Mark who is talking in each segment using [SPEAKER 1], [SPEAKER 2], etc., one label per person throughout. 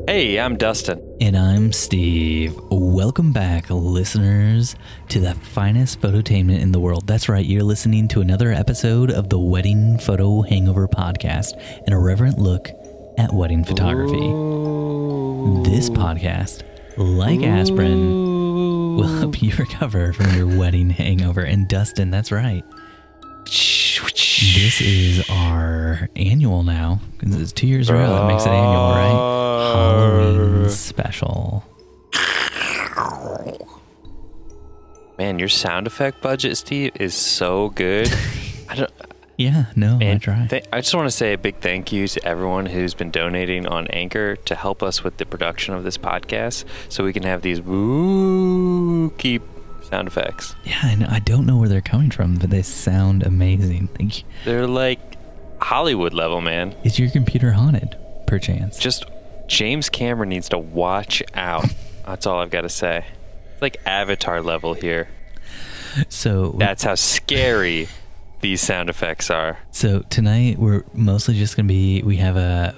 [SPEAKER 1] Hey, I'm Dustin.
[SPEAKER 2] And I'm Steve. Welcome back, listeners, to the finest phototainment in the world. That's right, you're listening to another episode of the Wedding Photo Hangover podcast, an irreverent look at wedding photography.
[SPEAKER 1] Ooh.
[SPEAKER 2] This podcast, like aspirin, will help you recover from your wedding hangover. And Dustin, that's right. This is our annual now, because it's 2 years in a row. That makes it annual, right? Halloween special.
[SPEAKER 1] Man, your sound effect budget, Steve, is so good.
[SPEAKER 2] I try.
[SPEAKER 1] I just want to say a big thank you to everyone who's been donating on Anchor to help us with the production of this podcast, so we can have these keep sound effects.
[SPEAKER 2] Yeah, I don't know where they're coming from, but they sound amazing. Thank you.
[SPEAKER 1] They're like Hollywood level, man.
[SPEAKER 2] Is your computer haunted, perchance?
[SPEAKER 1] Just James Cameron needs to watch out. That's all I've got to say. It's like Avatar level here.
[SPEAKER 2] So
[SPEAKER 1] that's how scary these sound effects are.
[SPEAKER 2] So tonight we're mostly just going to we have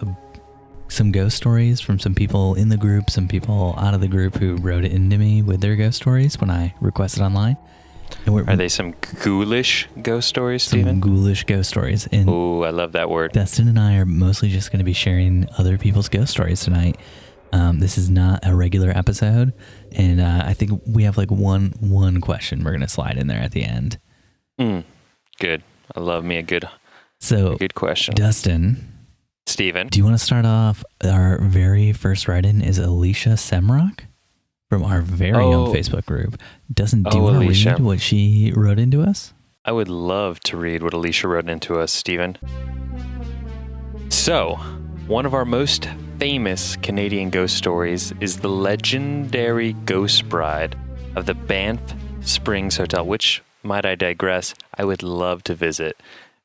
[SPEAKER 2] some ghost stories from some people in the group, some people out of the group who wrote it into me with their ghost stories when I requested online. And
[SPEAKER 1] are they some ghoulish ghost stories, Steven?
[SPEAKER 2] Some ghoulish ghost stories.
[SPEAKER 1] Ooh, I love that word.
[SPEAKER 2] Dustin and I are mostly just going to be sharing other people's ghost stories tonight. This is not a regular episode, and I think we have like one question we're going to slide in there at the end.
[SPEAKER 1] Good. I love me a good question.
[SPEAKER 2] Dustin.
[SPEAKER 1] Steven.
[SPEAKER 2] Do you want to start off? Our very first write-in is Alysia Semrok from our very own Facebook group. Do you want to read what she wrote into us?
[SPEAKER 1] I would love to read what Alysia wrote into us, Steven. So, one of our most famous Canadian ghost stories is the legendary ghost bride of the Banff Springs Hotel, which, might I digress, I would love to visit.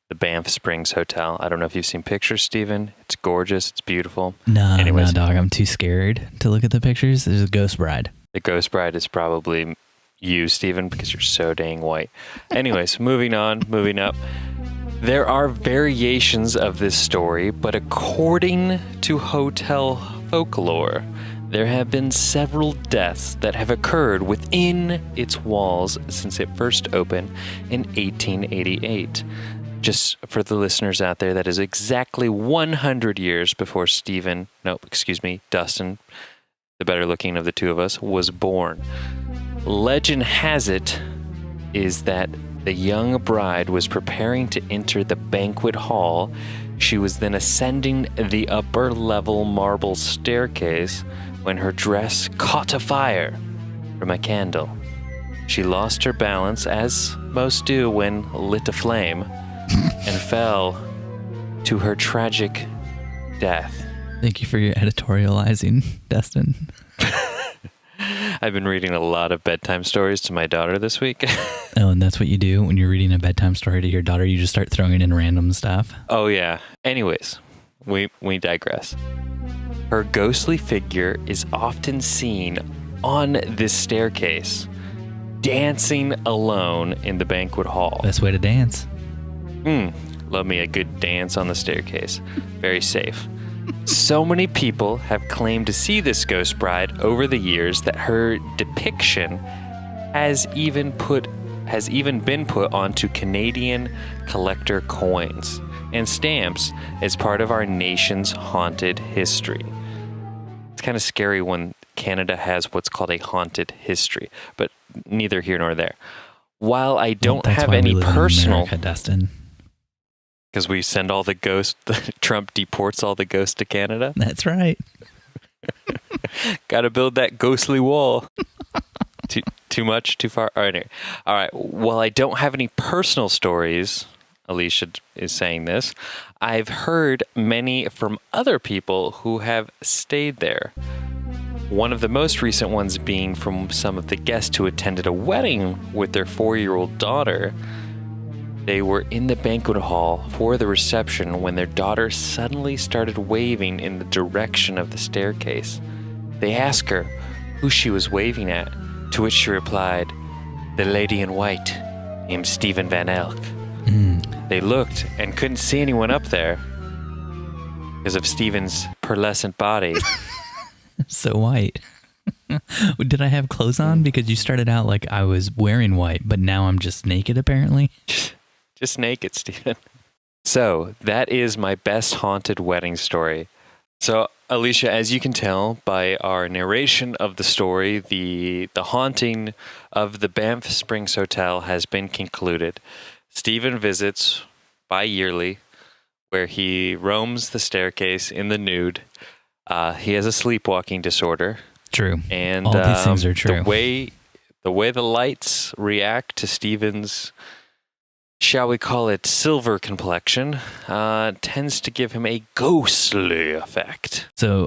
[SPEAKER 1] The Banff Springs Hotel. I don't know if you've seen pictures, Steven. It's gorgeous. It's beautiful.
[SPEAKER 2] No, dog. I'm too scared to look at the pictures. There's a ghost bride.
[SPEAKER 1] The ghost bride is probably you, Steven, because you're so dang white. Anyways, moving up. There are variations of this story, but according to hotel folklore, there have been several deaths that have occurred within its walls since it first opened in 1888. Just for the listeners out there, that is exactly 100 years before Dustin, the better looking of the two of us, was born. Legend has it is that the young bride was preparing to enter the banquet hall. She was then ascending the upper level marble staircase when her dress caught afire from a candle. She lost her balance, as most do when lit aflame, and fell to her tragic death.
[SPEAKER 2] Thank you for your editorializing, Dustin.
[SPEAKER 1] I've been reading a lot of bedtime stories to my daughter this week.
[SPEAKER 2] Oh, and that's what you do when you're reading a bedtime story to your daughter? You just start throwing in random stuff?
[SPEAKER 1] Oh, yeah. Anyways, we digress. Her ghostly figure is often seen on this staircase, dancing alone in the banquet hall.
[SPEAKER 2] Best way to dance.
[SPEAKER 1] Love me a good dance on the staircase. Very safe. So many people have claimed to see this ghost bride over the years that her depiction has even been put onto Canadian collector coins and stamps as part of our nation's haunted history. It's kind of scary when Canada has what's called a haunted history, but neither here nor there. While I don't have any personal...
[SPEAKER 2] America, Dustin.
[SPEAKER 1] Because we send all the ghosts, Trump deports all the ghosts to Canada?
[SPEAKER 2] That's right.
[SPEAKER 1] Got to build that ghostly wall. Too much? Too far? All right. While I don't have any personal stories, Alysia is saying this, I've heard many from other people who have stayed there. One of the most recent ones being from some of the guests who attended a wedding with their 4-year-old daughter. They were in the banquet hall for the reception when their daughter suddenly started waving in the direction of the staircase. They asked her who she was waving at, to which she replied, "The lady in white, named Stephen Van Elk." They looked and couldn't see anyone up there because of Stephen's pearlescent body
[SPEAKER 2] So white. Did I have clothes on? Because you started out like I was wearing white, but now I'm just naked apparently.
[SPEAKER 1] Just naked, Stephen. So that is my best haunted wedding story. So Alysia, as you can tell by our narration of the story, the haunting of the Banff Springs Hotel has been concluded. Stephen visits bi-yearly, where he roams the staircase in the nude. He has a sleepwalking disorder.
[SPEAKER 2] True.
[SPEAKER 1] And
[SPEAKER 2] all these things are true.
[SPEAKER 1] The way the lights react to Stephen's, shall we call it, silver complexion, tends to give him a ghostly effect.
[SPEAKER 2] So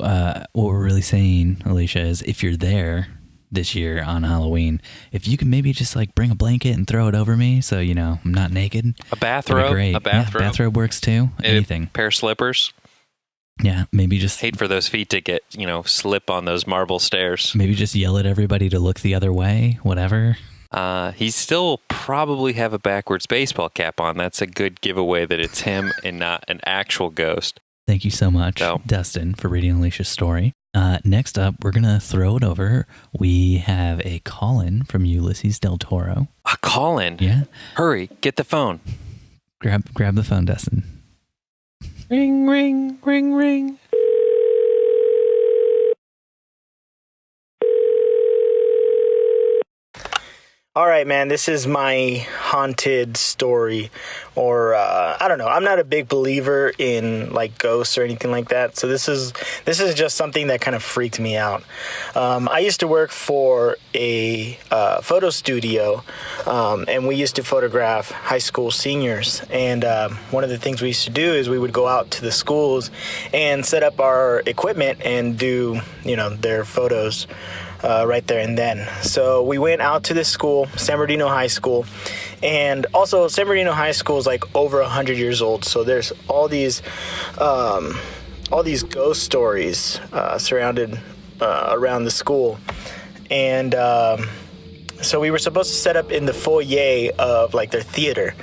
[SPEAKER 2] what we're really saying, Alysia, is if you're there this year on Halloween, if you can maybe just like bring a blanket and throw it over me so, you know, I'm not naked.
[SPEAKER 1] A bathrobe.
[SPEAKER 2] Great.
[SPEAKER 1] A bathrobe.
[SPEAKER 2] Yeah, bathrobe works too. Anything.
[SPEAKER 1] A pair of slippers.
[SPEAKER 2] Yeah, maybe just...
[SPEAKER 1] Hate for those feet to get, slip on those marble stairs.
[SPEAKER 2] Maybe just yell at everybody to look the other way, whatever.
[SPEAKER 1] He still probably have a backwards baseball cap on. That's a good giveaway that it's him and not an actual ghost.
[SPEAKER 2] Thank you so much, Dustin, for reading Alicia's story. Next up, we're going to throw it over. We have a call-in from Ulices Del Toro.
[SPEAKER 1] A call-in?
[SPEAKER 2] Yeah.
[SPEAKER 1] Hurry, get the phone.
[SPEAKER 2] Grab the phone, Dustin.
[SPEAKER 1] Ring, ring, ring, ring.
[SPEAKER 3] All right, man, this is my haunted story, or I don't know. I'm not a big believer in like ghosts or anything like that. So this is just something that kind of freaked me out. I used to work for a photo studio, and we used to photograph high school seniors. And one of the things we used to do is we would go out to the schools and set up our equipment and do, their photos. Right there and then. So we went out to this school, San Bernardino High School, and also San Bernardino High School is like over 100 years old. So there's all these ghost stories surrounded around the school, and so we were supposed to set up in the foyer of like their theater.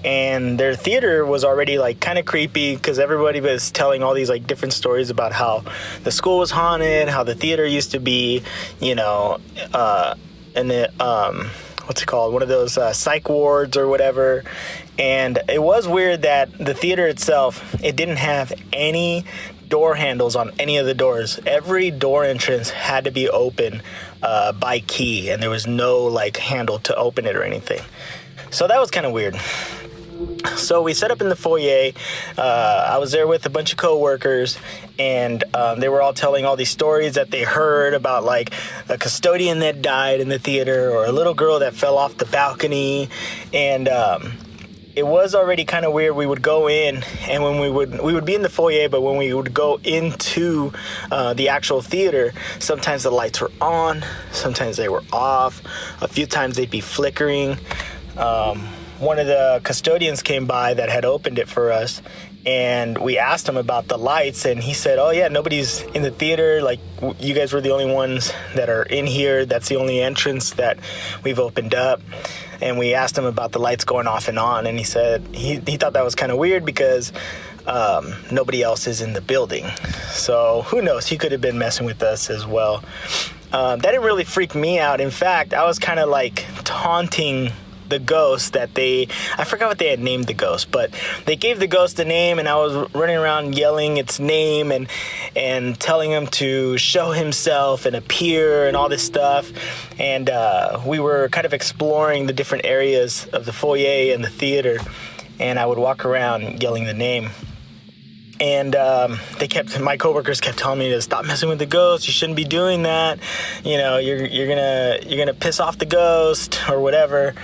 [SPEAKER 3] And their theater was already like kind of creepy because everybody was telling all these like different stories about how the school was haunted, how the theater used to be, and it, what's it called? One of those psych wards or whatever. And it was weird that the theater itself, it didn't have any door handles on any of the doors. Every door entrance had to be open by key, and there was no like handle to open it or anything. So that was kind of weird. So we set up in the foyer. I was there with a bunch of coworkers, and they were all telling all these stories that they heard about like a custodian that died in the theater or a little girl that fell off the balcony. And it was already kind of weird. We would go in, and when we would be in the foyer, but when we would go into the actual theater, sometimes the lights were on, sometimes they were off, a few times they'd be flickering. One of the custodians came by that had opened it for us, and we asked him about the lights, and he said, oh yeah, nobody's in the theater, like you guys were the only ones that are in here, that's the only entrance that we've opened up. And we asked him about the lights going off and on, and he said he thought that was kind of weird because nobody else is in the building. So who knows, he could have been messing with us as well. That didn't really freak me out. In fact, I was kind of like taunting the ghost that I forgot what they had named the ghost, but they gave the ghost a name, and I was running around yelling its name and telling him to show himself and appear and all this stuff. And we were kind of exploring the different areas of the foyer and the theater, and I would walk around yelling the name. And my coworkers kept telling me to stop messing with the ghost. You shouldn't be doing that. You're gonna piss off the ghost or whatever.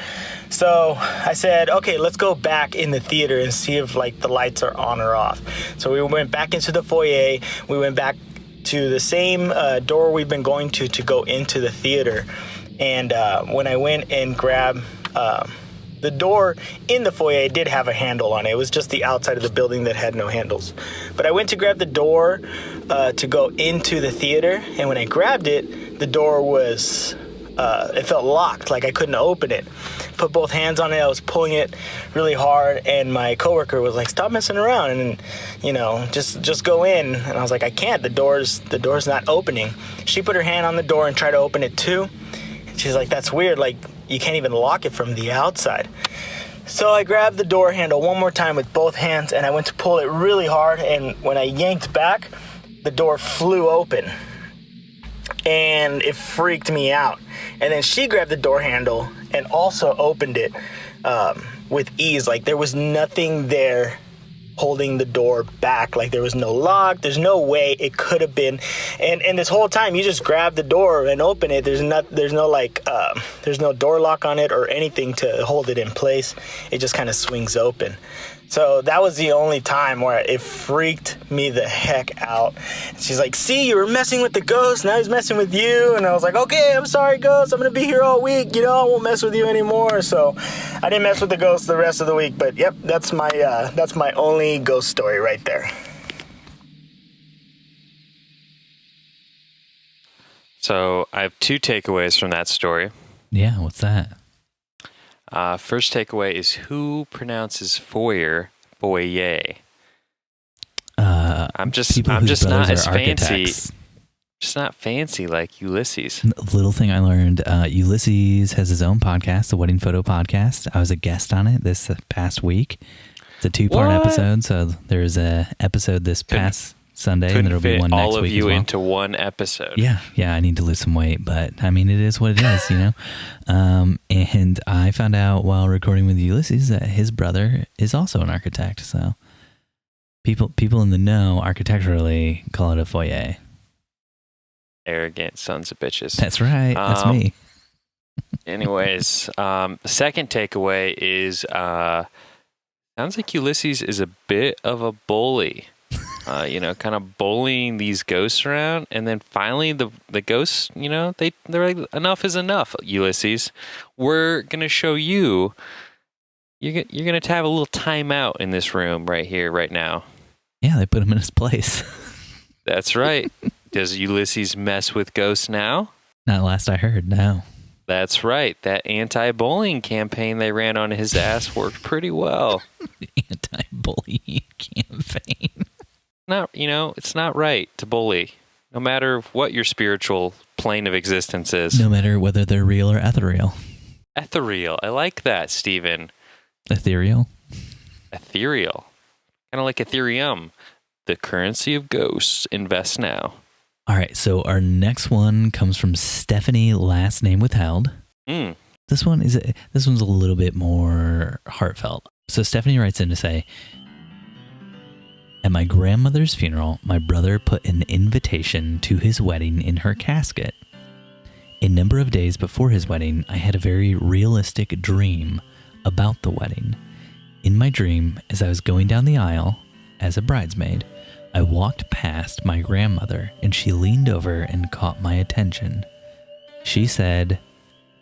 [SPEAKER 3] So I said, okay, let's go back in the theater and see if like the lights are on or off. So we went back into the foyer. We went back to the same door we've been going to go into the theater. And when I went and grabbed the door in the foyer, did have a handle on it. It was just the outside of the building that had no handles. But I went to grab the door to go into the theater, and when I grabbed it, the door was it felt locked, like I couldn't open it. Put both hands on it. I was pulling it really hard, and my coworker was like, "Stop messing around, and just go in." And I was like, "I can't. The door's not opening." She put her hand on the door and tried to open it too. And she's like, "That's weird. Like, you can't even lock it from the outside." So I grabbed the door handle one more time with both hands, and I went to pull it really hard. And when I yanked back, the door flew open, and it freaked me out. And then she grabbed the door handle and also opened it with ease. Like, there was nothing there holding the door back. Like, there was no lock. There's no way it could have been. And this whole time, you just grab the door and open it. There's no door lock on it or anything to hold it in place. It just kind of swings open. So that was the only time where it freaked me the heck out. She's like, "See, you were messing with the ghost. Now he's messing with you." And I was like, "Okay, I'm sorry, ghost. I'm going to be here all week. I won't mess with you anymore." So I didn't mess with the ghost the rest of the week. But yep, that's my only ghost story right there.
[SPEAKER 1] So I have 2 takeaways from that story.
[SPEAKER 2] Yeah, what's that?
[SPEAKER 1] First takeaway is, who pronounces foyer? I'm just not as fancy. Just not fancy like Ulices.
[SPEAKER 2] Little thing I learned, Ulices has his own podcast, the Wedding Photo Podcast. I was a guest on it this past week. It's a 2-part episode, so there's a episode this past Sunday, and there'll be one next week.
[SPEAKER 1] All of you
[SPEAKER 2] as well.
[SPEAKER 1] into one episode.
[SPEAKER 2] Yeah, I need to lose some weight, but I mean, it is what it is, And I found out while recording with Ulices that his brother is also an architect. So people in the know architecturally call it a foyer.
[SPEAKER 1] Arrogant sons of bitches.
[SPEAKER 2] That's right. That's me.
[SPEAKER 1] Anyways, the second takeaway is sounds like Ulices is a bit of a bully. Kind of bullying these ghosts around, and then finally the ghosts, they're like, "Enough is enough, Ulices. We're gonna show you. You're gonna have a little time out in this room right here, right now."
[SPEAKER 2] Yeah, they put him in his place.
[SPEAKER 1] That's right. Does Ulices mess with ghosts now?
[SPEAKER 2] Not last I heard. No.
[SPEAKER 1] That's right. That anti-bullying campaign they ran on his ass worked pretty well.
[SPEAKER 2] The anti-bullying campaign.
[SPEAKER 1] It's not right to bully, no matter what your spiritual plane of existence is.
[SPEAKER 2] No matter whether they're real or ethereal.
[SPEAKER 1] Ethereal. I like that, Stephen.
[SPEAKER 2] Ethereal?
[SPEAKER 1] Ethereal. Kind of like Ethereum. The currency of ghosts. Invest now.
[SPEAKER 2] All right, so our next one comes from Stephanie, last name withheld. This one's a little bit more heartfelt. So Stephanie writes in to say, "At my grandmother's funeral, my brother put an invitation to his wedding in her casket. A number of days before his wedding, I had a very realistic dream about the wedding. In my dream, as I was going down the aisle as a bridesmaid, I walked past my grandmother and she leaned over and caught my attention. She said,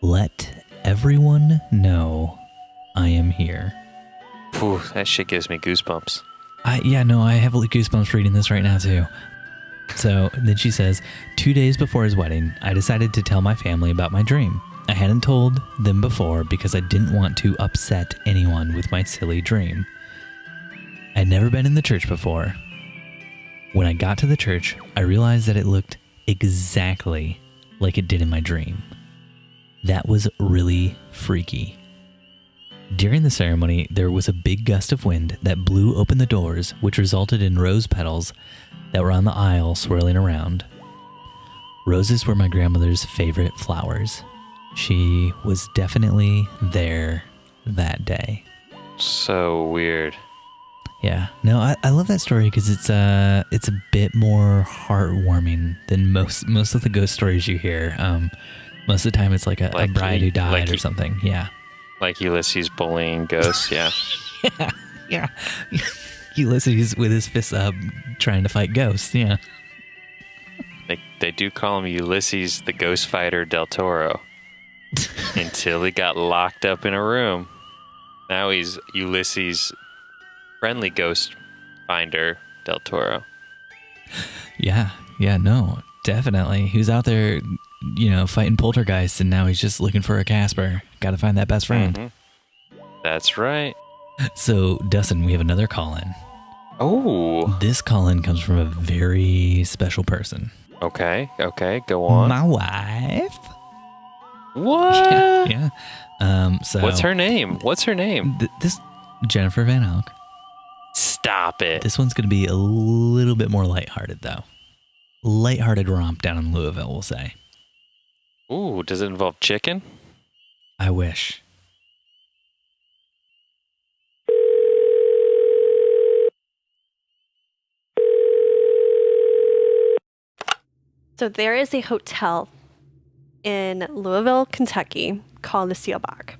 [SPEAKER 2] 'Let everyone know I am here.'"
[SPEAKER 1] Whew, that shit gives me goosebumps.
[SPEAKER 2] I have goosebumps reading this right now too. So then she says, 2 days before his wedding, I decided to tell my family about my dream. I hadn't told them before because I didn't want to upset anyone with my silly dream. I'd never been in the church before. When I got to the church, I realized that it looked exactly like it did in my dream. That was really freaky. During the ceremony, there was a big gust of wind that blew open the doors, which resulted in rose petals that were on the aisle swirling around. Roses were my grandmother's favorite flowers. She was definitely there that day.
[SPEAKER 1] So weird.
[SPEAKER 2] Yeah. No, I love that story because it's a bit more heartwarming than most of the ghost stories you hear. Most of the time it's like a bride who died or something. Yeah.
[SPEAKER 1] Like Ulices bullying ghosts, yeah.
[SPEAKER 2] Yeah. Ulices with his fists up trying to fight ghosts, yeah.
[SPEAKER 1] They do call him Ulices the Ghost Fighter Del Toro. Until he got locked up in a room. Now he's Ulices friendly ghost finder Del Toro.
[SPEAKER 2] Yeah, no, definitely. Who's out there fighting poltergeists, and now he's just looking for a Casper. Got to find that best friend.
[SPEAKER 1] Mm-hmm. That's right.
[SPEAKER 2] So, Dustin, we have another call-in.
[SPEAKER 1] Oh.
[SPEAKER 2] This call-in comes from a very special person.
[SPEAKER 1] Okay, go on.
[SPEAKER 2] My wife.
[SPEAKER 1] What?
[SPEAKER 2] Yeah. So
[SPEAKER 1] What's her name?
[SPEAKER 2] This Jennifer Van Hoek.
[SPEAKER 1] Stop it.
[SPEAKER 2] This one's going to be a little bit more lighthearted, though. Lighthearted romp down in Louisville, we'll say.
[SPEAKER 1] Ooh, does it involve chicken?
[SPEAKER 2] I wish.
[SPEAKER 4] So there is a hotel in Louisville, Kentucky called the Sealbach.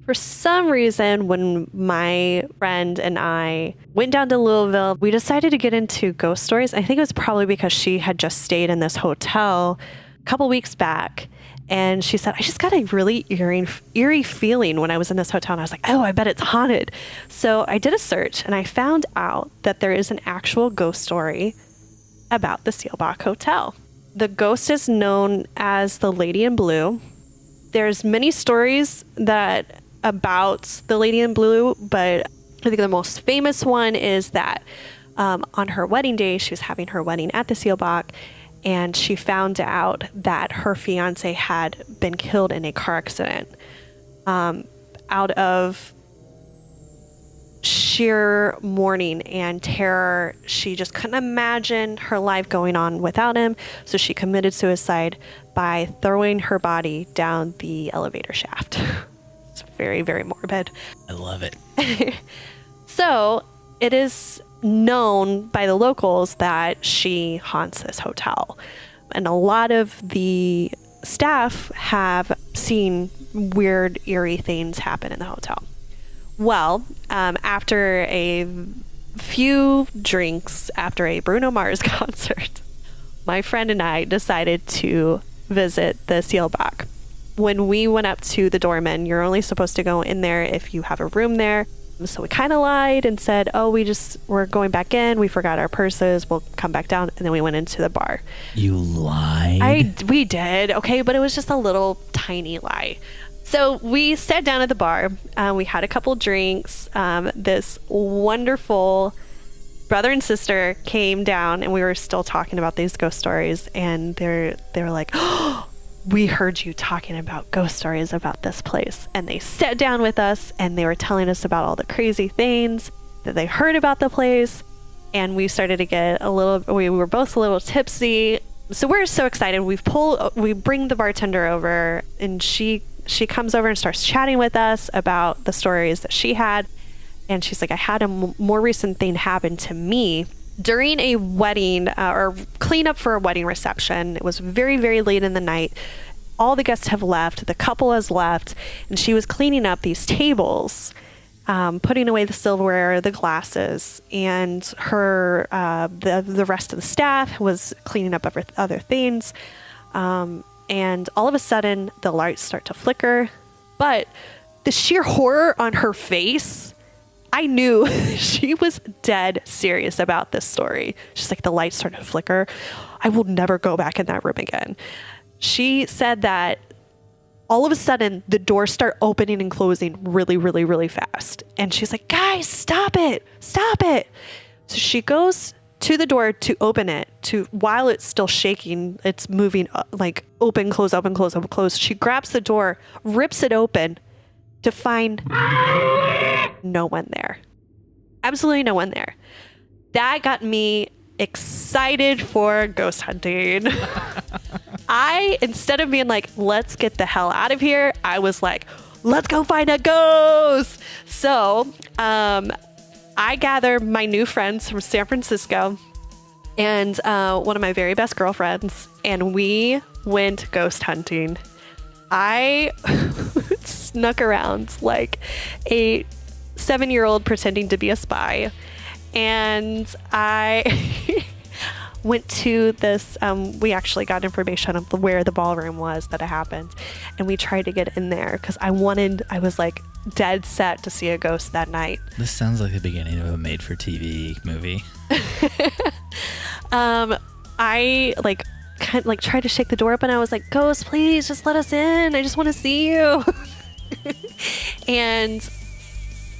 [SPEAKER 4] For some reason, when my friend and I went down to Louisville, we decided to get into ghost stories. I think it was probably because she had just stayed in this hotel a couple weeks back. And she said, I just got a really eerie feeling when I was in this hotel. And I was like, oh, I bet it's haunted. So I did a search and I found out that there is an actual ghost story about the Sealbach Hotel. The ghost is known as the Lady in Blue. There's many stories about the Lady in Blue, but I think the most famous one is that on her wedding day, she was having her wedding at the Sealbach, and she found out that her fiance had been killed in a car accident. Out of sheer mourning and terror, she just couldn't imagine her life going on without him, so she committed suicide by throwing her body down the elevator shaft. It's very, very morbid.
[SPEAKER 2] I love it.
[SPEAKER 4] So it is known by the locals that she haunts this hotel, and a lot of the staff have seen weird, eerie things happen in the hotel. Well, after a few drinks after a Bruno Mars concert, my friend and I decided to visit the Sealbach. When we went up to the doorman, you're only supposed to go in there if you have a room there. So we kind of lied and said, oh, we're going back in. We forgot our purses. We'll come back down. And then we went into the bar.
[SPEAKER 2] You lied?
[SPEAKER 4] We did. Okay. But it was just a little tiny lie. So we sat down at the bar. We had a couple drinks. This wonderful brother and sister came down, and we were still talking about these ghost stories. And they were like, oh, we heard you talking about ghost stories about this place. And they sat down with us, and they were telling us about all the crazy things that they heard about the place. And we started to get we were both a little tipsy. So we're so excited. We bring the bartender over, and she comes over and starts chatting with us about the stories that she had. And she's like, I had a more recent thing happen to me during a wedding or cleanup for a wedding reception. It was very, very late in the night. All the guests have left. The couple has left. And she was cleaning up these tables, putting away the silverware, the glasses, and her the rest of the staff was cleaning up other things. And all of a sudden, the lights start to flicker. But the sheer horror on her face, I knew she was dead serious about this story. She's like, the lights started to flicker. I will never go back in that room again. She said that all of a sudden, the doors start opening and closing really, really, really fast. And she's like, guys, stop it. Stop it. So she goes to the door to open it, while it's still shaking, it's moving like open, close, open, close, open, close. She grabs the door, rips it open to find no one there. Absolutely no one there. That got me excited for ghost hunting. Instead of being like, let's get the hell out of here, I was like, let's go find a ghost. So, I gather my new friends from San Francisco and one of my very best girlfriends, and we went ghost hunting. I snuck around like a 7-year-old pretending to be a spy, and I went to this, we actually got information of where the ballroom was that it happened, and we tried to get in there because I was like dead set to see a ghost that night.
[SPEAKER 2] This sounds like the beginning of a made-for-TV movie.
[SPEAKER 4] I like kind of like tried to shake the door open. I was like, "Ghost, please just let us in. I just want to see you." And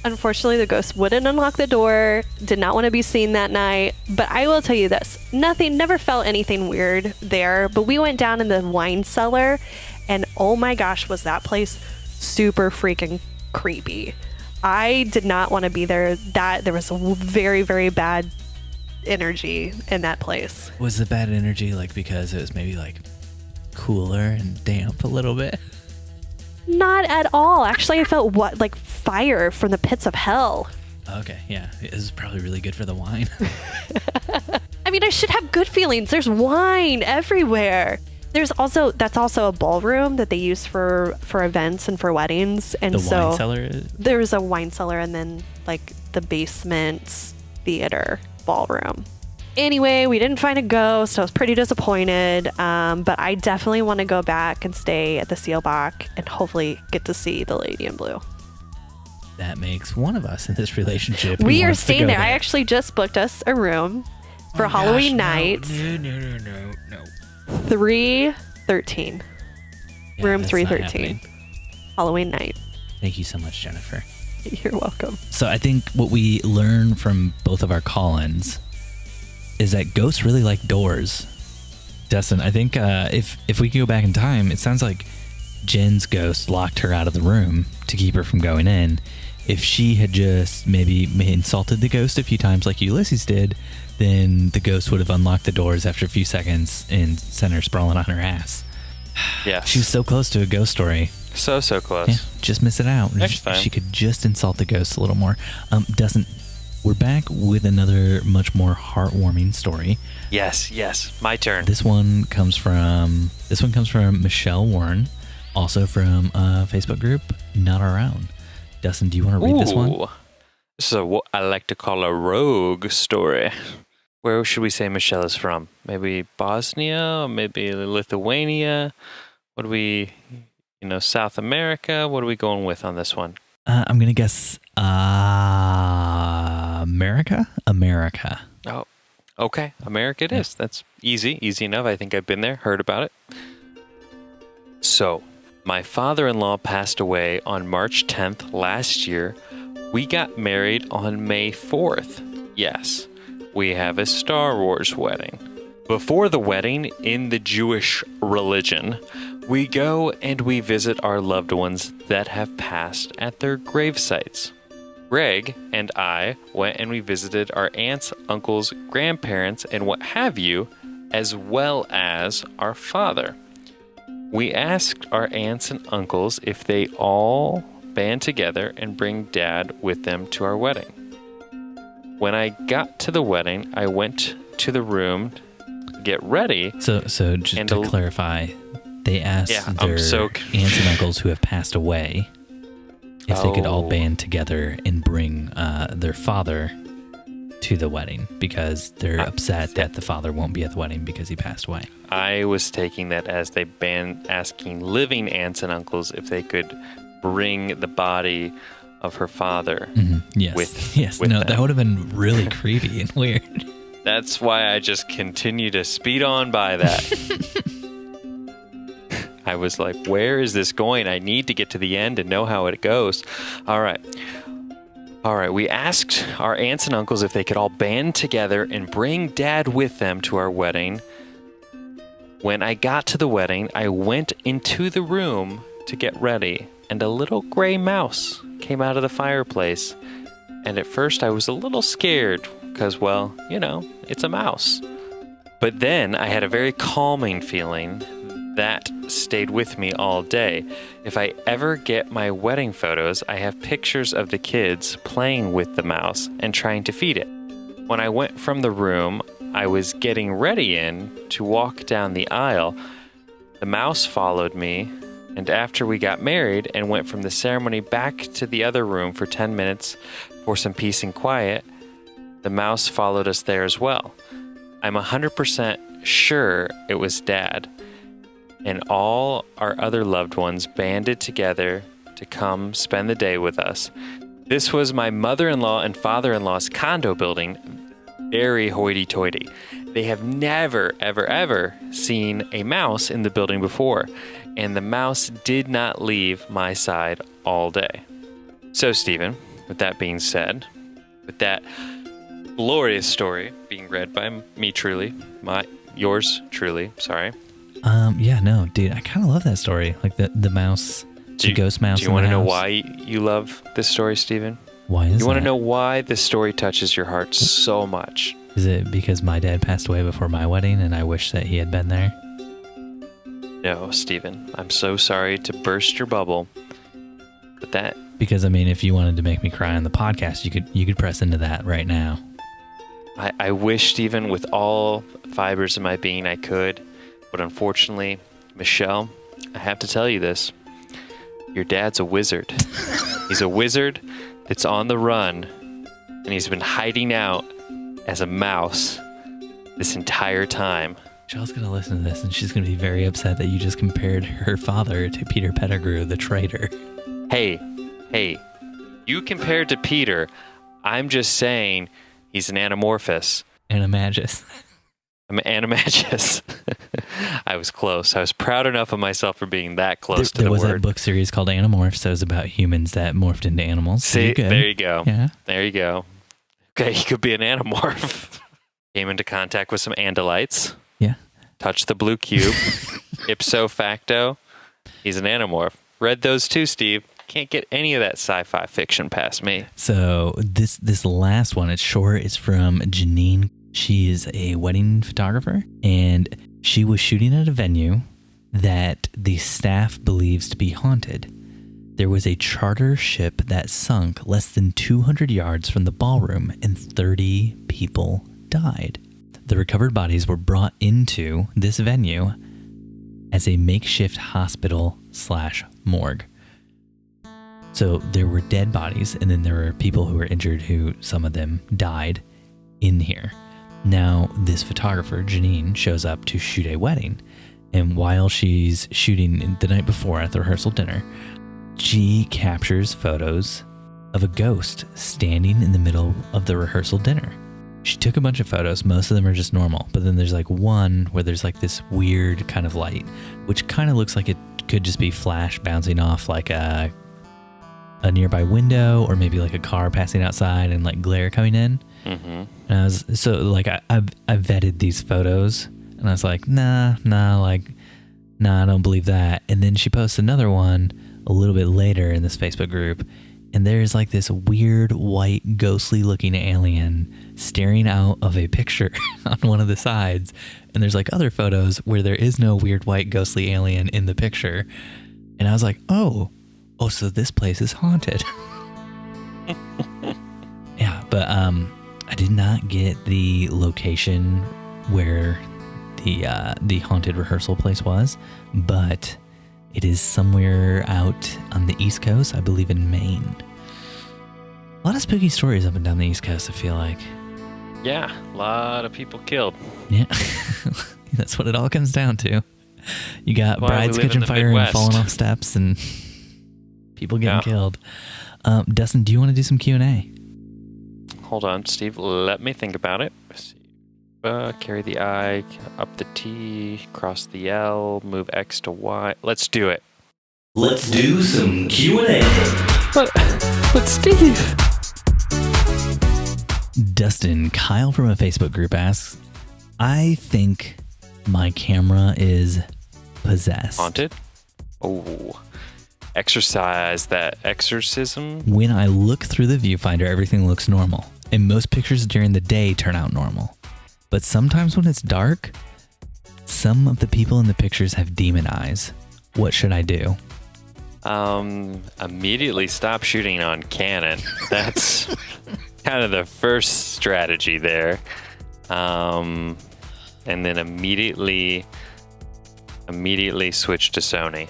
[SPEAKER 4] unfortunately, the ghost wouldn't unlock the door, did not want to be seen that night. But I will tell you this, never felt anything weird there. But we went down in the wine cellar, and oh my gosh, was that place super freaking creepy. I did not want to be there. There was a very, very bad energy in that place.
[SPEAKER 2] Was the bad energy like because it was maybe like cooler and damp a little bit?
[SPEAKER 4] Not at all. Actually, I felt like fire from the pits of hell.
[SPEAKER 2] Okay, yeah. It was probably really good for the wine.
[SPEAKER 4] I mean, I should have good feelings. There's wine everywhere. That's also a ballroom that they use for events and for weddings. And
[SPEAKER 2] wine cellar?
[SPEAKER 4] There's a wine cellar and then like the basement theater ballroom. Anyway, we didn't find a ghost. I was pretty disappointed. But I definitely want to go back and stay at the Sealbach and hopefully get to see the Lady in Blue.
[SPEAKER 2] That makes one of us in this relationship.
[SPEAKER 4] We are staying there. I actually just booked us a room for Halloween night.
[SPEAKER 2] No.
[SPEAKER 4] 313.
[SPEAKER 2] Yeah,
[SPEAKER 4] Room
[SPEAKER 2] that's
[SPEAKER 4] 313. Halloween night.
[SPEAKER 2] Thank you so much, Jennifer.
[SPEAKER 4] You're welcome.
[SPEAKER 2] So I think what we learned from both of our call-ins is that ghosts really like doors. Dustin, I think if we could go back in time, it sounds like Jen's ghost locked her out of the room to keep her from going in. If she had just maybe insulted the ghost a few times like Ulices did, then the ghost would have unlocked the doors after a few seconds and sent her sprawling on her ass.
[SPEAKER 1] Yes.
[SPEAKER 2] She was so close to a ghost story.
[SPEAKER 1] So close.
[SPEAKER 2] Yeah, just miss it out.
[SPEAKER 1] Next time.
[SPEAKER 2] She could just insult the ghost a little more. Dustin, we're back with another much more heartwarming story.
[SPEAKER 1] Yes. My turn.
[SPEAKER 2] This one comes from Michelle Warren, also from a Facebook group, Not Our Own. Dustin, do you want to read this one?
[SPEAKER 1] This is what I like to call a rogue story. Where should we say Michelle is from? Maybe Bosnia, maybe Lithuania. What do we, South America? What are we going with on this one?
[SPEAKER 2] I'm going to guess America?
[SPEAKER 1] Oh, okay. America it is. That's easy enough. I think I've been there, heard about it. So, my father-in-law passed away on March 10th last year. We got married on May 4th. Yes, we have a Star Wars wedding. Before the wedding, in the Jewish religion, we go and we visit our loved ones that have passed at their grave sites. Greg and I went and we visited our aunts, uncles, grandparents, and what have you, as well as our father. We asked our aunts and uncles if they all band together and bring Dad with them to our wedding. When I got to the wedding, I went to the room to get ready.
[SPEAKER 2] So just to clarify, they asked their aunts and uncles who have passed away if they could all band together and bring their father to the wedding because they're upset that the father won't be at the wedding because he passed away.
[SPEAKER 1] I was taking that as they been asking living aunts and uncles if they could bring the body of her father.
[SPEAKER 2] Mm-hmm. Yes.
[SPEAKER 1] With
[SPEAKER 2] no,
[SPEAKER 1] them.
[SPEAKER 2] That would have been really creepy and weird.
[SPEAKER 1] That's why I just continue to speed on by that. I was like, where is this going? I need to get to the end and know how it goes. All right. We asked our aunts and uncles if they could all band together and bring Dad with them to our wedding. When I got to the wedding, I went into the room to get ready, and a little gray mouse came out of the fireplace. And at first I was a little scared because, well, it's a mouse. But then I had a very calming feeling that stayed with me all day. If I ever get my wedding photos, I have pictures of the kids playing with the mouse and trying to feed it. When I went from the room, I was getting ready to walk down the aisle. The mouse followed me, and after we got married and went from the ceremony back to the other room for 10 minutes for some peace and quiet, the mouse followed us there as well. I'm 100% sure it was Dad. And all our other loved ones banded together to come spend the day with us. This was my mother-in-law and father-in-law's condo building. very hoity-toity. They have never, ever, ever seen a mouse in the building before, and the mouse did not leave my side all day. So, Stephen, with that being said, with that glorious story being read by me truly, yours truly, sorry.
[SPEAKER 2] Yeah, no, dude, I kind of love that story. Like the mouse, the ghost mouse.
[SPEAKER 1] Do you want to know why you love this story, Stephen?
[SPEAKER 2] Why is
[SPEAKER 1] You want to know why this story touches your heart so much?
[SPEAKER 2] Is it because my dad passed away before my wedding and I wish that he had been there?
[SPEAKER 1] No, Stephen. I'm so sorry to burst your bubble. But that...
[SPEAKER 2] Because, I mean, if you wanted to make me cry on the podcast, you could press into that right now.
[SPEAKER 1] I wish, Stephen, with all fibers of my being I could. But unfortunately, Michelle, I have to tell you this. Your dad's a wizard. He's a wizard that's on the run. And he's been hiding out as a mouse this entire time.
[SPEAKER 2] Michelle's going to listen to this and she's going to be very upset that you just compared her father to Peter Pettigrew, the traitor.
[SPEAKER 1] Hey, you compared to Peter. I'm just saying he's an anamorphous.
[SPEAKER 2] Animagus.
[SPEAKER 1] I'm an animagus. I was close. I was proud enough of myself for being that close to the word.
[SPEAKER 2] There was that book series called Animorphs that was about humans that morphed into animals.
[SPEAKER 1] See, there you go.
[SPEAKER 2] Yeah.
[SPEAKER 1] There you go. Okay, he could be an anamorph. Came into contact with some andalites.
[SPEAKER 2] Yeah.
[SPEAKER 1] Touched the blue cube. Ipso facto, he's an anamorph. Read those too, Steve. Can't get any of that sci-fi fiction past me.
[SPEAKER 2] So this last one, it's short. It's from Jeannine. She is a wedding photographer, and she was shooting at a venue that the staff believes to be haunted. There was a charter ship that sunk less than 200 yards from the ballroom, and 30 people died. The recovered bodies were brought into this venue as a makeshift hospital/morgue. So there were dead bodies, and then there were people who were injured who, some of them, died in here. Now, this photographer, Jeannine, shows up to shoot a wedding. And while she's shooting the night before at the rehearsal dinner, she captures photos of a ghost standing in the middle of the rehearsal dinner. She took a bunch of photos. Most of them are just normal. But then there's like one where there's like this weird kind of light, which kind of looks like it could just be flash bouncing off like a nearby window, or maybe like a car passing outside and like glare coming in. Mm-hmm. And I was I vetted these photos, and I was like, nah, I don't believe that. And then she posts another one a little bit later in this Facebook group, and there's like this weird white ghostly looking alien staring out of a picture on one of the sides. And there's like other photos where there is no weird white ghostly alien in the picture. And I was like, oh, so this place is haunted. Yeah, but I did not get the location where the haunted rehearsal place was, but it is somewhere out on the East Coast, I believe in Maine. A lot of spooky stories up and down the East Coast, I feel like.
[SPEAKER 1] Yeah, a lot of people killed.
[SPEAKER 2] Yeah, that's what it all comes down to. You got brides catching fire and falling off steps and people getting killed. Dustin, do you want to do some Q&A?
[SPEAKER 1] Hold on, Steve. Let me think about it. Carry the I, up the T, cross the L, move X to Y. Let's do it.
[SPEAKER 2] Let's do some Q&A.
[SPEAKER 1] But Steve.
[SPEAKER 2] Dustin, Kyle from a Facebook group asks, I think my camera is possessed.
[SPEAKER 1] Haunted? Oh. Exercise that exorcism?
[SPEAKER 2] When I look through the viewfinder, everything looks normal. And most pictures during the day turn out normal. But sometimes when it's dark, some of the people in the pictures have demon eyes. What should I do?
[SPEAKER 1] Immediately stop shooting on Canon. That's kind of the first strategy there. And then immediately switch to Sony.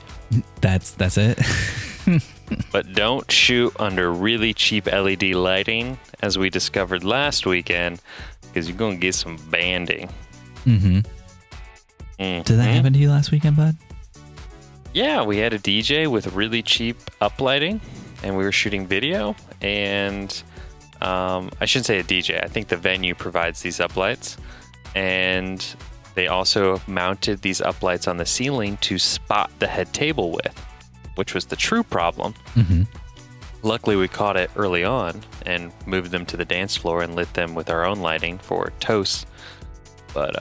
[SPEAKER 2] That's it.
[SPEAKER 1] But don't shoot under really cheap LED lighting, as we discovered last weekend, because you're going to get some banding.
[SPEAKER 2] Mm-hmm. Did that happen to you last weekend, bud?
[SPEAKER 1] Yeah, we had a DJ with really cheap uplighting, and we were shooting video, and I shouldn't say a DJ. I think the venue provides these uplights, and they also mounted these uplights on the ceiling to spot the head table with, which was the true problem.
[SPEAKER 2] Mm-hmm.
[SPEAKER 1] Luckily, we caught it early on and moved them to the dance floor and lit them with our own lighting for toasts. But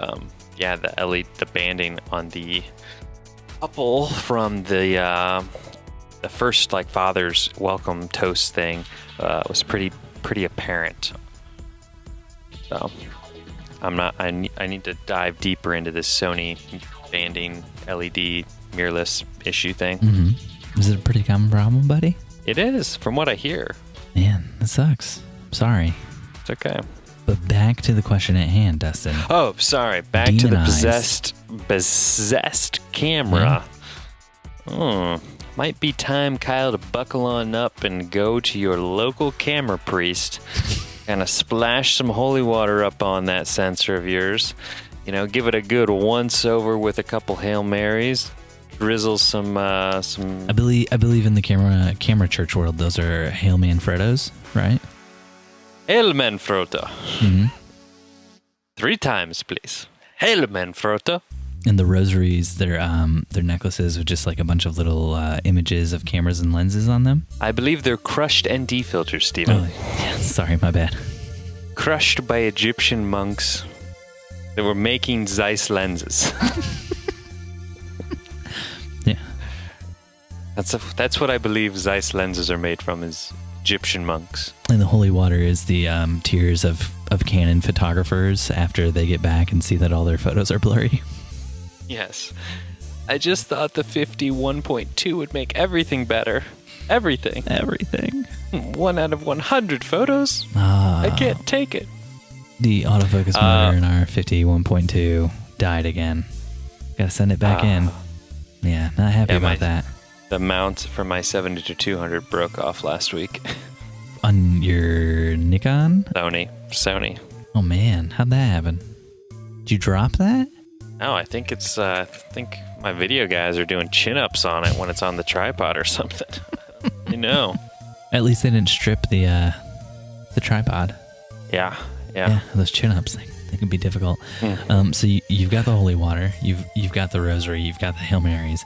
[SPEAKER 1] yeah, the banding on the couple from the first like father's welcome toast thing was pretty apparent. So I need to dive deeper into this Sony banding LED mirrorless issue thing.
[SPEAKER 2] Mm-hmm. Is it a pretty common problem, buddy?
[SPEAKER 1] It is, from what I hear.
[SPEAKER 2] Man, that sucks. Sorry.
[SPEAKER 1] It's okay.
[SPEAKER 2] But back to the question at hand, Dustin.
[SPEAKER 1] Oh, sorry. Back to the possessed camera. Might be time, Kyle, to buckle on up and go to your local camera priest. Kind of splash some holy water up on that sensor of yours. You know, give it a good once over with a couple Hail Marys. Drizzle some.
[SPEAKER 2] I believe in the camera church world, those are Hail Manfredos, right?
[SPEAKER 1] Hail Manfrotto.
[SPEAKER 2] Mm-hmm.
[SPEAKER 1] 3 times, please. Hail Manfrotto.
[SPEAKER 2] And the rosaries, they're necklaces with just like a bunch of little images of cameras and lenses on them.
[SPEAKER 1] I believe they're crushed ND filters, Stephen.
[SPEAKER 2] Oh, yeah, sorry, my bad.
[SPEAKER 1] Crushed by Egyptian monks that were making Zeiss lenses.
[SPEAKER 2] Yeah.
[SPEAKER 1] That's what I believe Zeiss lenses are made from, is Egyptian monks.
[SPEAKER 2] And the holy water is the tears of Canon photographers after they get back and see that all their photos are blurry.
[SPEAKER 1] Yes. I just thought the 51.2 would make everything better. Everything. 1 out of 100 photos? I can't take it.
[SPEAKER 2] The autofocus motor in our 51.2 died again. Gotta send it back in. Yeah, not happy about that.
[SPEAKER 1] The mount for my 70-200 broke off last week.
[SPEAKER 2] On your Nikon?
[SPEAKER 1] Sony.
[SPEAKER 2] Oh man, how'd that happen? Did you drop that?
[SPEAKER 1] No, I think it's. I think my video guys are doing chin-ups on it when it's on the tripod or something. You know.
[SPEAKER 2] At least they didn't strip the tripod.
[SPEAKER 1] Yeah.
[SPEAKER 2] Those chin-ups, they can be difficult. So you've got the holy water, you've got the rosary, you've got the Hail Marys.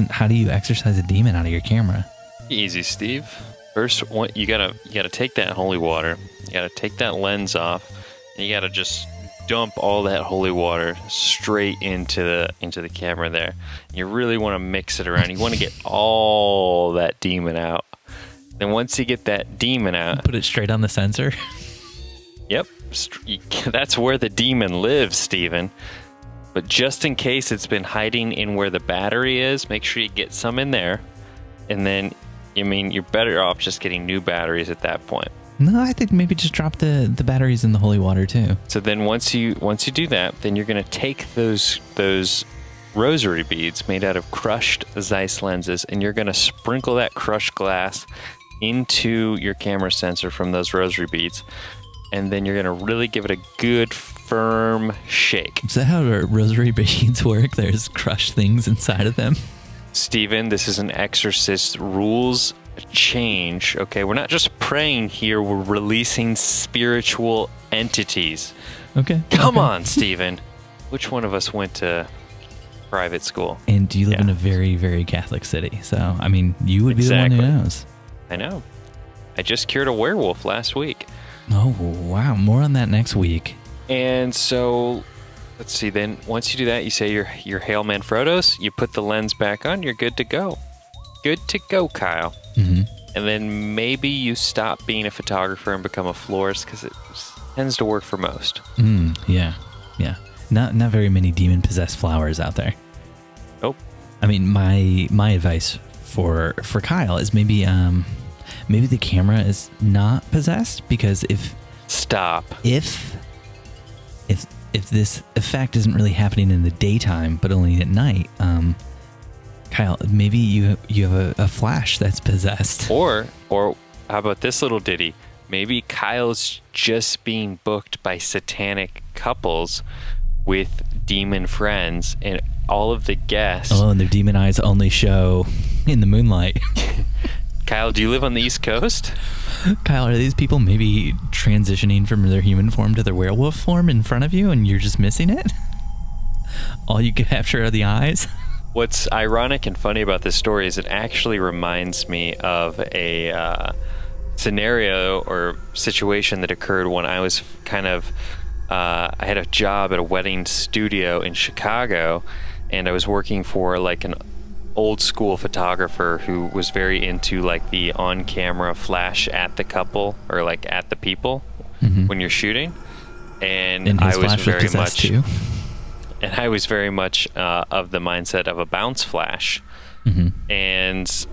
[SPEAKER 2] How do you exorcise a demon out of your camera?
[SPEAKER 1] Easy, Steve. First, you gotta take that holy water. You gotta take that lens off, and you gotta just dump all that holy water straight into the camera there. You really want to mix it around. You want to get all that demon out. Then once you get that demon out,
[SPEAKER 2] put it straight on the sensor.
[SPEAKER 1] Yep, that's where the demon lives, Stephen. But just in case it's been hiding in where the battery is, make sure you get some in there. And then, you're better off just getting new batteries at that point.
[SPEAKER 2] No, I think maybe just drop the batteries in the holy water too.
[SPEAKER 1] So then once you do that, then you're going to take those rosary beads made out of crushed Zeiss lenses, and you're going to sprinkle that crushed glass into your camera sensor from those rosary beads. And then you're going to really give it a good, firm shake.
[SPEAKER 2] Is that how rosary beads work? There's crushed things inside of them?
[SPEAKER 1] Stephen, this is an exorcist rules change, okay? We're not just praying here. We're releasing spiritual entities.
[SPEAKER 2] Okay.
[SPEAKER 1] Come on, Stephen. Which one of us went to private school?
[SPEAKER 2] And you live in a very, very Catholic city. So, you would be the one who knows.
[SPEAKER 1] I know. I just cured a werewolf last week.
[SPEAKER 2] Oh, wow. More on that next week.
[SPEAKER 1] And so, let's see. Then once you do that, you say your Hail Manfrodos, you put the lens back on, you're good to go. Good to go, Kyle.
[SPEAKER 2] Mm-hmm.
[SPEAKER 1] And then maybe you stop being a photographer and become a florist, because it tends to work for most.
[SPEAKER 2] Yeah. Not very many demon-possessed flowers out there.
[SPEAKER 1] Nope.
[SPEAKER 2] My advice for Kyle is maybe the camera is not possessed, because if this effect isn't really happening in the daytime but only at night, Kyle, maybe you have a flash that's possessed.
[SPEAKER 1] Or how about this little ditty? Maybe Kyle's just being booked by satanic couples with demon friends, and all of the guests.
[SPEAKER 2] Oh, and their demon eyes only show in the moonlight.
[SPEAKER 1] Kyle, do you live on the East Coast?
[SPEAKER 2] Kyle, are these people maybe transitioning from their human form to their werewolf form in front of you and you're just missing it? All you capture are the eyes?
[SPEAKER 1] What's ironic and funny about this story is it actually reminds me of a scenario or situation that occurred when I was I had a job at a wedding studio in Chicago, and I was working for like an old school photographer who was very into like the on-camera flash at the couple or like at the people when you're shooting, and I was very much too. And I was very much of the mindset of a bounce flash, and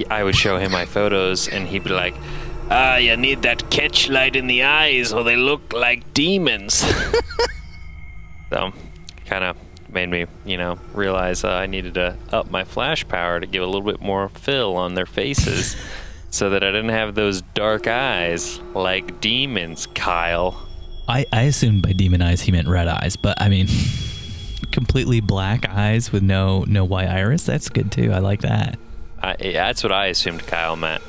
[SPEAKER 1] I would show him my photos, and he'd be like, you need that catch light in the eyes or they look like demons. So kind of made me, realize I needed to up my flash power to give a little bit more fill on their faces so that I didn't have those dark eyes like demons, Kyle.
[SPEAKER 2] I assumed by demon eyes he meant red eyes, but I mean, completely black eyes with no white iris, that's good too. I like that.
[SPEAKER 1] That's what I assumed Kyle meant,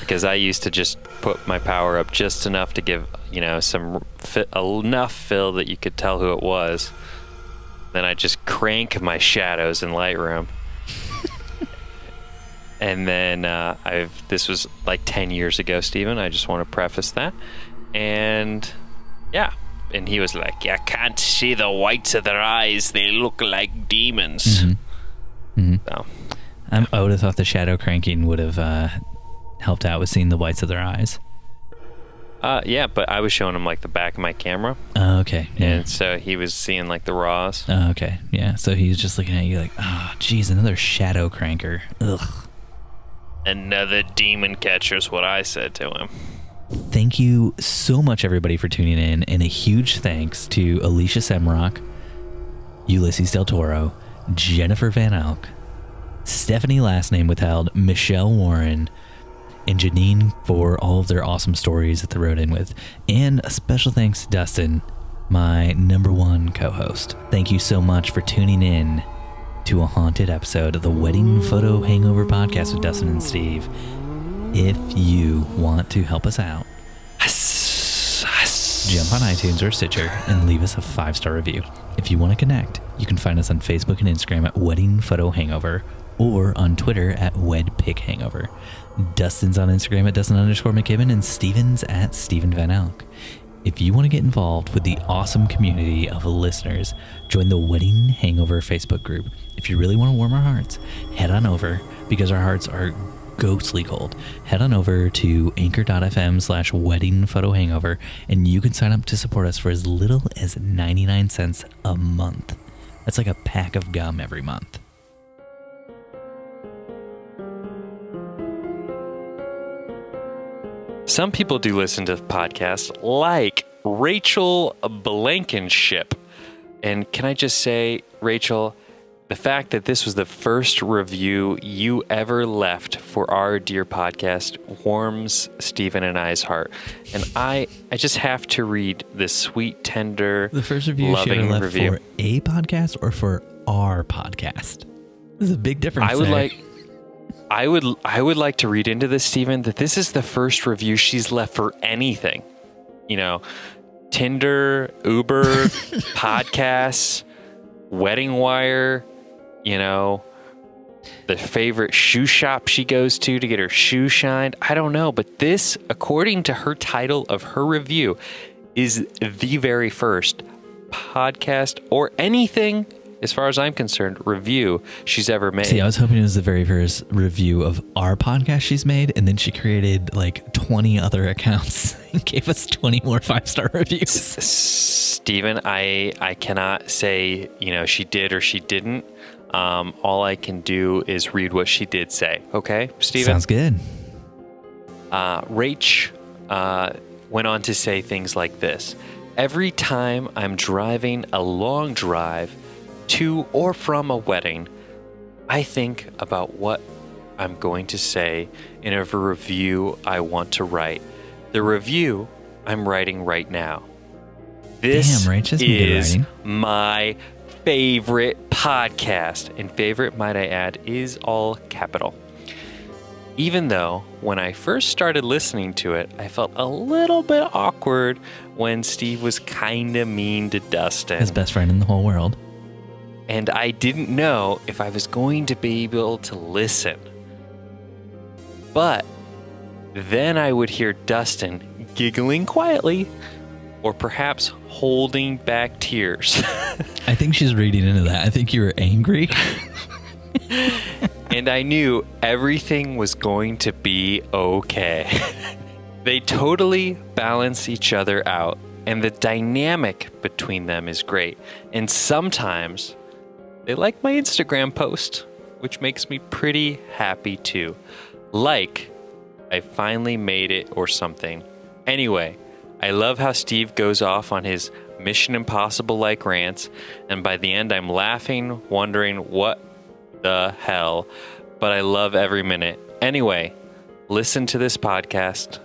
[SPEAKER 1] because I used to just put my power up just enough to give, enough fill that you could tell who it was. Then I just crank my shadows in Lightroom. And then this was like 10 years ago, Steven. I just want to preface that. And yeah. And he was like, I can't see the whites of their eyes. They look like demons. So,
[SPEAKER 2] I would have thought the shadow cranking would have helped out with seeing the whites of their eyes.
[SPEAKER 1] Yeah, but I was showing him like the back of my camera.
[SPEAKER 2] Oh, okay. Yeah.
[SPEAKER 1] And so he was seeing like the raws.
[SPEAKER 2] Oh, okay. Yeah. So he was just looking at you like, oh, geez, another shadow cranker. Ugh.
[SPEAKER 1] Another demon catcher is what I said to him.
[SPEAKER 2] Thank you so much, everybody, for tuning in. And a huge thanks to Alysia Semrok, Ulices Del Toro, Jennifer Van Elk, Stephanie last name withheld, Michelle Warren, and Jeannine for all of their awesome stories that they wrote in with. And a special thanks to Dustin, my #1 co-host. Thank you so much for tuning in to a haunted episode of the Wedding Photo Hangover podcast with Dustin and Steve. If you want to help us out, jump on iTunes or Stitcher and leave us a 5-star review. If you want to connect, you can find us on Facebook and Instagram at Wedding Photo Hangover or on Twitter at WedPicHangover. Dustin's on Instagram at Dustin_McKibben and Steven's at Steven Van Elk. If you want to get involved with the awesome community of listeners, join the Wedding Hangover Facebook group. If you really want to warm our hearts, head on over, because our hearts are ghostly cold. Head on over to anchor.fm/wedding photo hangover and you can sign up to support us for as little as 99 cents a month. That's like a pack of gum every month.
[SPEAKER 1] Some people do listen to podcasts like Rachel Blankenship. And can I just say, Rachel, the fact that this was the first review you ever left for our dear podcast warms Stephen and I's heart. And I just have to read this sweet, tender,
[SPEAKER 2] the first review she ever left review. For a podcast or for our podcast? There's a big difference.
[SPEAKER 1] I would like to read into this, Stephen, that this is the first review she's left for anything. Tinder, Uber, podcasts, Wedding Wire, the favorite shoe shop she goes to get her shoe shined. I don't know, but this, according to her title of her review, is the very first podcast or anything, as far as I'm concerned, review she's ever made.
[SPEAKER 2] See, I was hoping it was the very first review of our podcast she's made, and then she created like 20 other accounts and gave us 20 more 5-star reviews.
[SPEAKER 1] Steven, I cannot say, she did or she didn't. All I can do is read what she did say. Okay, Steven?
[SPEAKER 2] Sounds good.
[SPEAKER 1] Rach went on to say things like this. Every time I'm driving a long drive to or from a wedding, I think about what I'm going to say in a review I want to write. The review I'm writing right now. This is my favorite podcast, and favorite, might I add, is all capital. Even though when I first started listening to it, I felt a little bit awkward when Steve was kind of mean to Dustin.
[SPEAKER 2] His best friend in the whole world.
[SPEAKER 1] And I didn't know if I was going to be able to listen. But then I would hear Dustin giggling quietly, or perhaps holding back tears.
[SPEAKER 2] I think she's reading into that. I think you were angry.
[SPEAKER 1] And I knew everything was going to be okay. They totally balance each other out, and the dynamic between them is great. And sometimes they like my Instagram post, which makes me pretty happy too. Like, I finally made it or something. Anyway, I love how Steve goes off on his Mission Impossible-like rants, and by the end I'm laughing, wondering what the hell, but I love every minute. Anyway, listen to this podcast.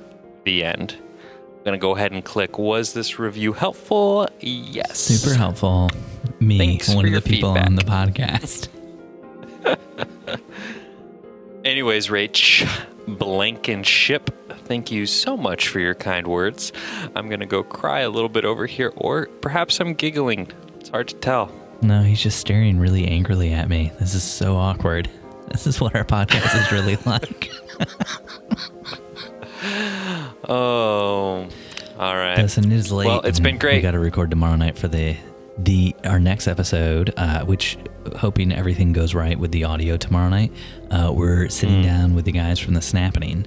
[SPEAKER 1] The end. I'm going to go ahead and click, was this review helpful? Yes.
[SPEAKER 2] Super helpful. Me,
[SPEAKER 1] Thanks
[SPEAKER 2] one
[SPEAKER 1] for
[SPEAKER 2] of the
[SPEAKER 1] your
[SPEAKER 2] people
[SPEAKER 1] feedback.
[SPEAKER 2] on the podcast.
[SPEAKER 1] Anyways, Rach Blankenship, thank you so much for your kind words. I'm going to go cry a little bit over here, or perhaps I'm giggling. It's hard to tell.
[SPEAKER 2] No, he's just staring really angrily at me. This is so awkward. This is what our podcast is really like.
[SPEAKER 1] Oh, all right.
[SPEAKER 2] Dustin, it is late.
[SPEAKER 1] Well, it's been great.
[SPEAKER 2] We got to record tomorrow night for our next episode, which, hoping everything goes right with the audio tomorrow night, we're sitting down with the guys from the Snapping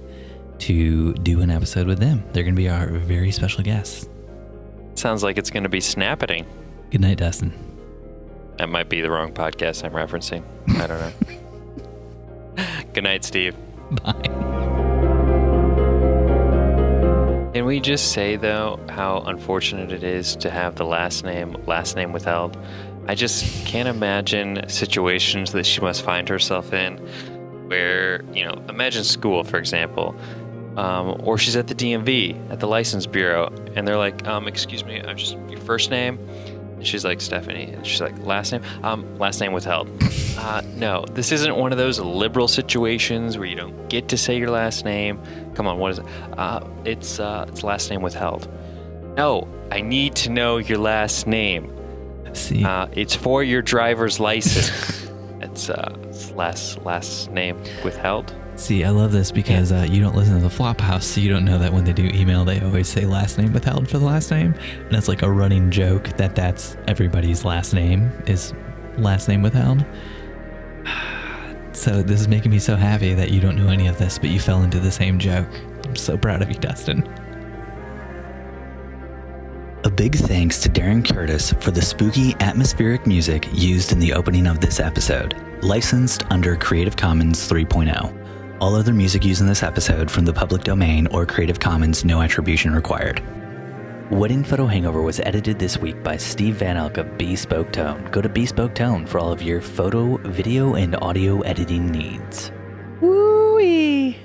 [SPEAKER 2] to do an episode with them. They're going to be our very special guests.
[SPEAKER 1] Sounds like it's going to be snapping.
[SPEAKER 2] Good night, Dustin.
[SPEAKER 1] That might be the wrong podcast I'm referencing. I don't know. Good night, Steve.
[SPEAKER 2] Bye.
[SPEAKER 1] Can we just say, though, how unfortunate it is to have the last name withheld? I just can't imagine situations that she must find herself in where, imagine school, for example, or she's at the DMV, at the License Bureau, and they're like, excuse me, I'm just your first name? And she's like, Stephanie. And she's like, last name? Last name withheld. No, this isn't one of those liberal situations where you don't get to say your last name. Come on, what is it? It's last name withheld. No, I need to know your last name.
[SPEAKER 2] See,
[SPEAKER 1] It's for your driver's license. It's last name withheld.
[SPEAKER 2] See, I love this because you don't listen to the Flophouse, so you don't know that when they do email, they always say last name withheld for the last name. And it's like a running joke that's everybody's last name is last name withheld. So this is making me so happy that you don't know any of this, but you fell into the same joke. I'm so proud of you, Dustin. A big thanks to Darren Curtis for the spooky atmospheric music used in the opening of this episode, licensed under Creative Commons 3.0. All other music used in this episode from the public domain or Creative Commons, no attribution required. Wedding Photo Hangover was edited this week by Steve Van Elk of Bespoke Tone. Go to Bespoke Tone for all of your photo, video, and audio editing needs.
[SPEAKER 4] Woo-wee.